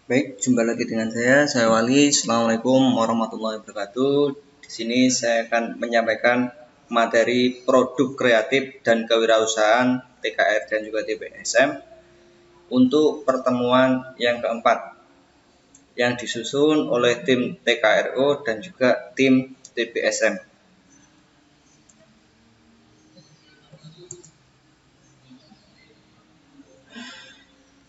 Baik, jumpa lagi dengan saya Wali. Assalamualaikum warahmatullahi wabarakatuh. Di sini saya akan menyampaikan materi produk kreatif dan kewirausahaan TKR dan juga TPSM untuk pertemuan yang keempat yang disusun oleh tim TKRO dan juga tim TPSM.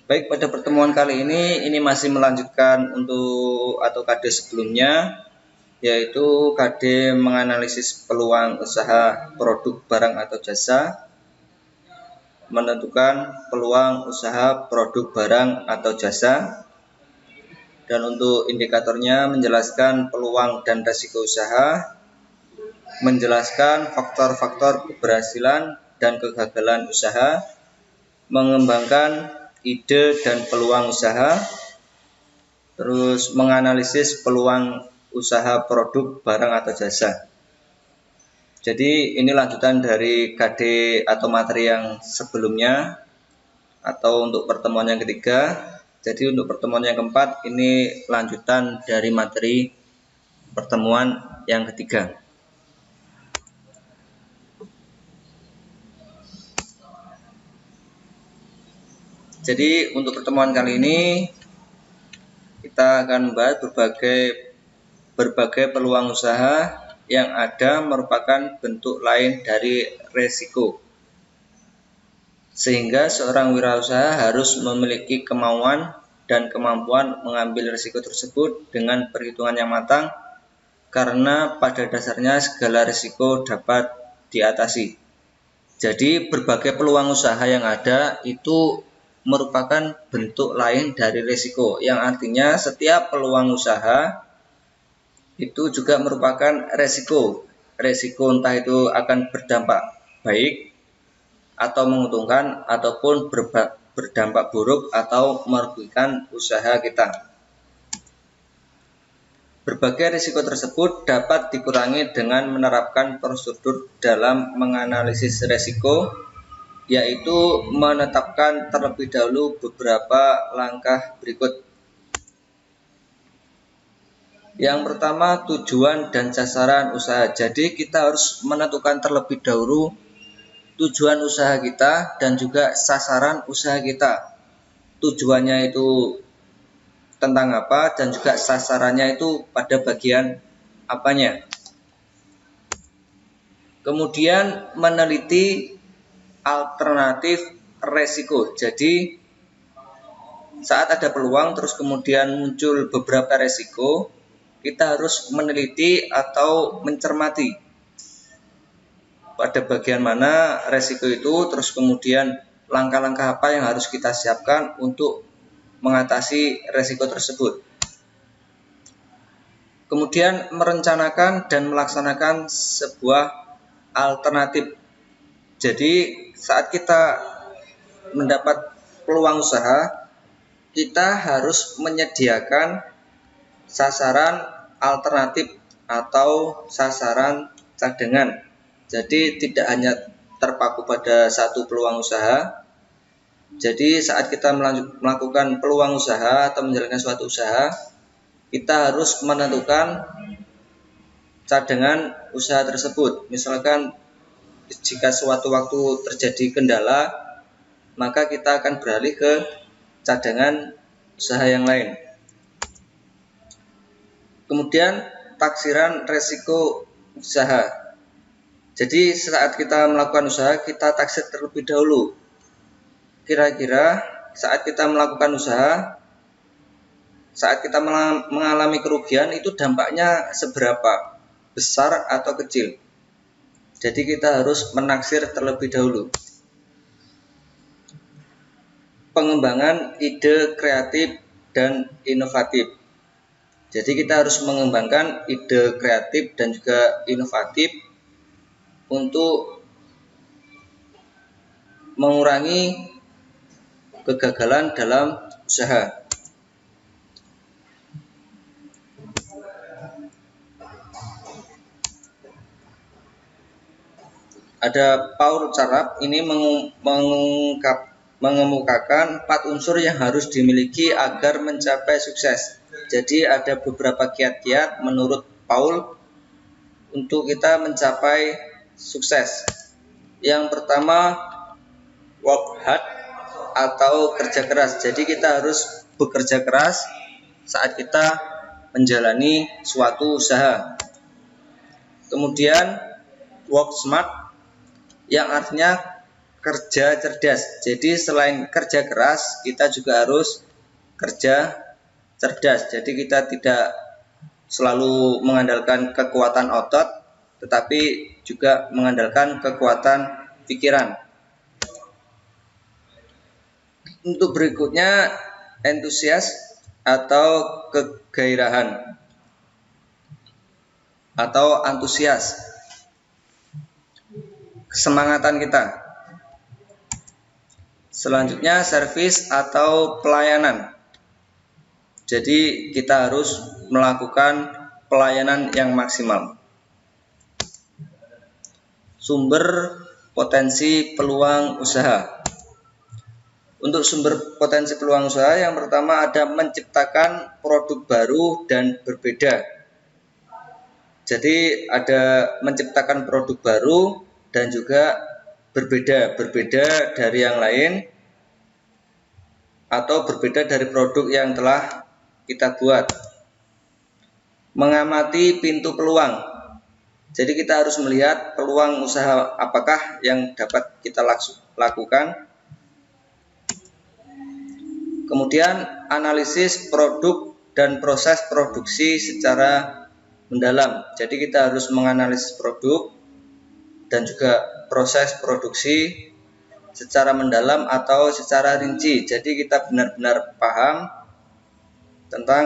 Baik, pada pertemuan kali ini masih melanjutkan untuk KD sebelumnya, yaitu KD menganalisis peluang usaha produk barang atau jasa, menentukan peluang usaha produk barang atau jasa, dan untuk indikatornya menjelaskan peluang dan risiko usaha, menjelaskan faktor-faktor keberhasilan dan kegagalan usaha, mengembangkan ide dan peluang usaha, terus menganalisis peluang usaha produk barang atau jasa. Jadi ini lanjutan dari KD atau materi yang sebelumnya atau untuk pertemuan yang ketiga. Jadi untuk pertemuan yang keempat ini lanjutan dari materi pertemuan yang ketiga. Jadi untuk pertemuan kali ini kita akan membahas berbagai peluang usaha yang ada merupakan bentuk lain dari resiko. Sehingga seorang wirausaha harus memiliki kemauan dan kemampuan mengambil risiko tersebut dengan perhitungan yang matang, karena pada dasarnya segala risiko dapat diatasi. Jadi berbagai peluang usaha yang ada itu merupakan bentuk lain dari risiko, yang artinya setiap peluang usaha itu juga merupakan resiko. Resiko entah itu akan berdampak baik atau menguntungkan ataupun berdampak buruk atau merugikan usaha kita. Berbagai risiko tersebut dapat dikurangi dengan menerapkan prosedur dalam menganalisis risiko, yaitu menetapkan terlebih dahulu beberapa langkah berikut. Yang pertama, tujuan dan sasaran usaha. Jadi kita harus menentukan terlebih dahulu tujuan usaha kita dan juga sasaran usaha kita. Tujuannya itu tentang apa dan juga sasarannya itu pada bagian apanya. Kemudian meneliti alternatif resiko. Jadi saat ada peluang terus kemudian muncul beberapa resiko, kita harus meneliti atau mencermati pada bagian mana resiko itu, terus kemudian langkah-langkah apa yang harus kita siapkan untuk mengatasi resiko tersebut. Kemudian merencanakan dan melaksanakan sebuah alternatif. Jadi saat kita mendapat peluang usaha, kita harus menyediakan sasaran alternatif atau sasaran cadangan. Jadi tidak hanya terpaku pada satu peluang usaha. Jadi saat kita melakukan peluang usaha atau menjalankan suatu usaha, kita harus menentukan cadangan usaha tersebut. Misalkan jika suatu waktu terjadi kendala, maka kita akan beralih ke cadangan usaha yang lain. Kemudian taksiran resiko usaha. Jadi saat kita melakukan usaha, kita taksir terlebih dahulu. Kira-kira saat kita melakukan usaha, saat kita mengalami kerugian itu dampaknya seberapa besar atau kecil. Jadi kita harus menaksir terlebih dahulu. Pengembangan ide kreatif dan inovatif. Jadi kita harus mengembangkan ide kreatif dan juga inovatif untuk mengurangi kegagalan dalam usaha. Ada Paul Carap ini mengungkap mengemukakan 4 unsur yang harus dimiliki agar mencapai sukses. Jadi ada beberapa kiat-kiat menurut Paul untuk kita mencapai sukses. Yang pertama, work hard atau kerja keras. Jadi kita harus bekerja keras saat kita menjalani suatu usaha. Kemudian work smart yang artinya kerja cerdas. Jadi selain kerja keras, kita juga harus kerja cerdas. Jadi kita tidak selalu mengandalkan kekuatan otot, tetapi juga mengandalkan kekuatan pikiran. Untuk berikutnya, entusias atau kegairahan atau antusias, kesemangatan kita. Selanjutnya, servis atau pelayanan. Jadi kita harus melakukan pelayanan yang maksimal. Sumber potensi peluang usaha. Untuk sumber potensi peluang usaha, yang pertama ada menciptakan produk baru dan berbeda. Jadi ada menciptakan produk baru dan juga berbeda dari yang lain atau berbeda dari produk yang telah kita buat. Mengamati pintu peluang. Jadi kita harus melihat peluang usaha apakah yang dapat kita lakukan. Kemudian analisis produk dan proses produksi secara mendalam. Jadi kita harus menganalisis produk dan juga proses produksi secara mendalam atau secara rinci. Jadi kita benar-benar paham tentang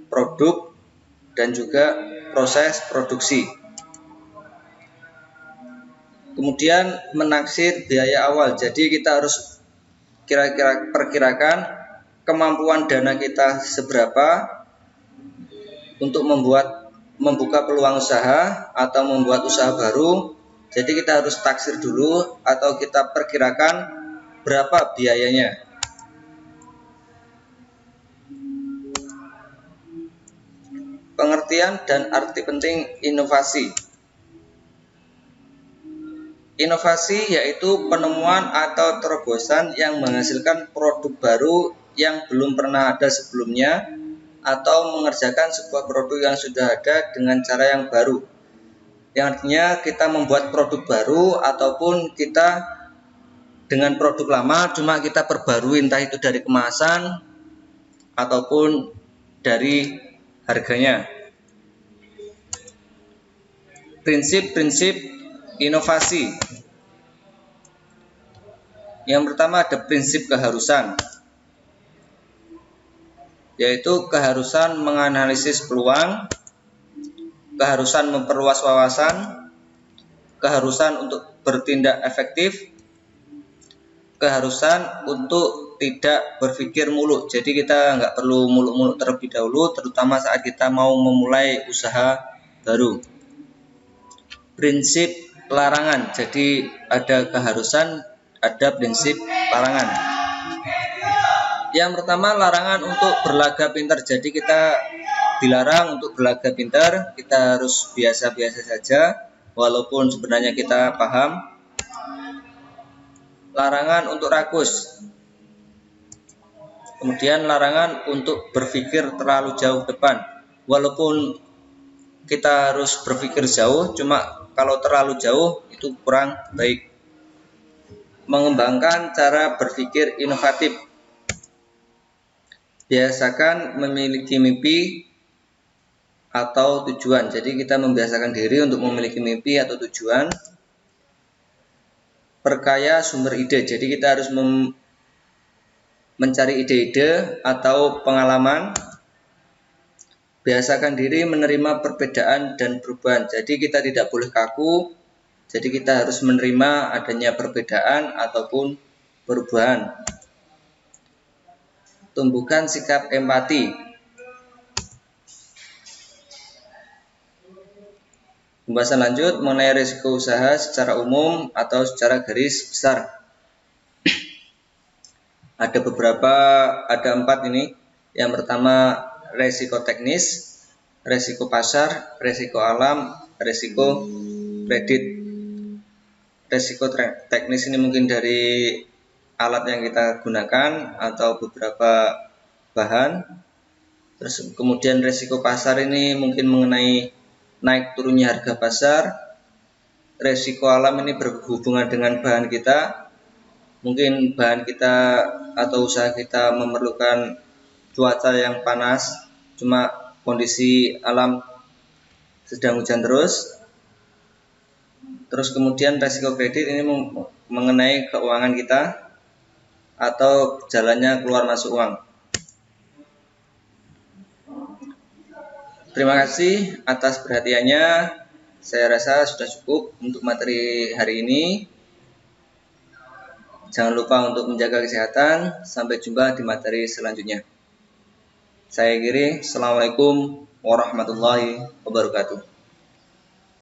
produk dan juga proses produksi. Kemudian menaksir biaya awal. Jadi kita harus kira-kira perkirakan kemampuan dana kita seberapa untuk membuka peluang usaha atau membuat usaha baru. Jadi kita harus taksir dulu atau kita perkirakan berapa biayanya. Pengertian dan arti penting inovasi. Inovasi yaitu penemuan atau terobosan yang menghasilkan produk baru yang belum pernah ada sebelumnya atau mengerjakan sebuah produk yang sudah ada dengan cara yang baru. Yang artinya kita membuat produk baru ataupun kita dengan produk lama cuma kita perbarui, entah itu dari kemasan ataupun dari harganya. Prinsip-prinsip inovasi. Yang pertama ada prinsip keharusan, yaitu keharusan menganalisis peluang, keharusan memperluas wawasan, keharusan untuk bertindak efektif, keharusan untuk tidak berpikir muluk. Jadi kita nggak perlu muluk-muluk terlebih dahulu, terutama saat kita mau memulai usaha baru. Prinsip larangan. Jadi ada keharusan, ada prinsip larangan. Yang pertama larangan untuk berlaga pintar. Jadi kita dilarang untuk berlaga pintar, kita harus biasa-biasa saja walaupun sebenarnya kita paham. Larangan untuk rakus. Kemudian larangan untuk berpikir terlalu jauh depan. Walaupun kita harus berpikir jauh, cuma kalau terlalu jauh itu kurang baik. Mengembangkan cara berpikir inovatif. Biasakan memiliki mimpi atau tujuan. Jadi kita membiasakan diri untuk memiliki mimpi atau tujuan. Perkaya sumber ide. Jadi kita harus mencari ide-ide atau pengalaman. Biasakan diri menerima perbedaan dan perubahan. Jadi kita tidak boleh kaku. Jadi kita harus menerima adanya perbedaan ataupun perubahan. Tumbuhkan sikap empati. Pembahasan lanjut mengenai risiko usaha secara umum atau secara garis besar. Ada 4 ini. Yang pertama resiko teknis, resiko pasar, resiko alam, resiko kredit. Resiko teknis ini mungkin dari alat yang kita gunakan atau beberapa bahan. Terus kemudian resiko pasar ini mungkin mengenai naik turunnya harga pasar. Resiko alam ini berhubungan dengan bahan kita. Mungkin bahan kita atau usaha kita memerlukan cuaca yang panas, cuma kondisi alam sedang hujan terus. Terus kemudian resiko kredit ini mengenai keuangan kita atau jalannya keluar masuk uang. Terima kasih atas perhatiannya. Saya rasa sudah cukup untuk materi hari ini. Jangan lupa untuk menjaga kesehatan. Sampai jumpa di materi selanjutnya. Saya Giri. Assalamualaikum warahmatullahi wabarakatuh.